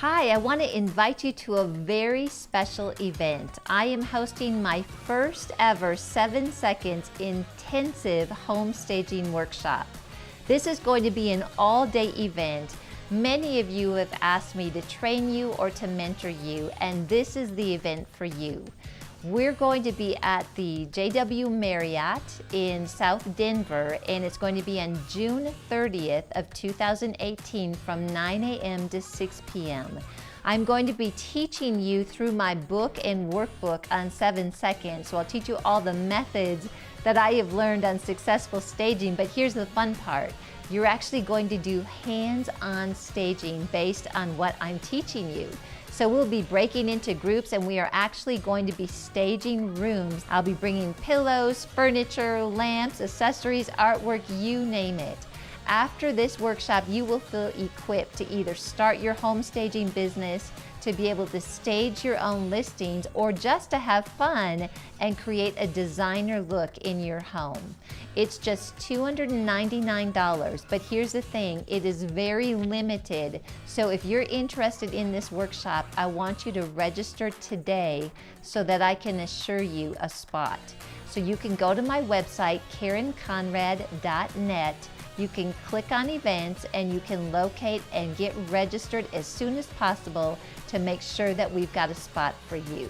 Hi, I want to invite you to a very special event. I am hosting my first ever 7 seconds intensive home staging workshop. This is going to be an all-day event. Many of you have asked me to train you or to mentor you, and this is the event for you. We're going to be at the JW Marriott in South Denver, and it's going to be on June 30th of 2018 from 9 a.m. to 6 p.m. I'm going to be teaching you through my book and workbook on 7 seconds. So I'll teach you all the methods that I have learned on successful staging, but here's the fun part. You're actually going to do hands-on staging based on what I'm teaching you. So we'll be breaking into groups and we are actually going to be staging rooms. I'll be bringing pillows, furniture, lamps, accessories, artwork, you name it. After this workshop, you will feel equipped to either start your home staging business, to be able to stage your own listings, or just to have fun and create a designer look in your home. It's just $299, but here's the thing, it is very limited. So if you're interested in this workshop, I want you to register today so that I can assure you a spot. So you can go to my website, KarenConrad.net. You can click on events and you can locate and get registered as soon as possible to make sure that we've got a spot for you.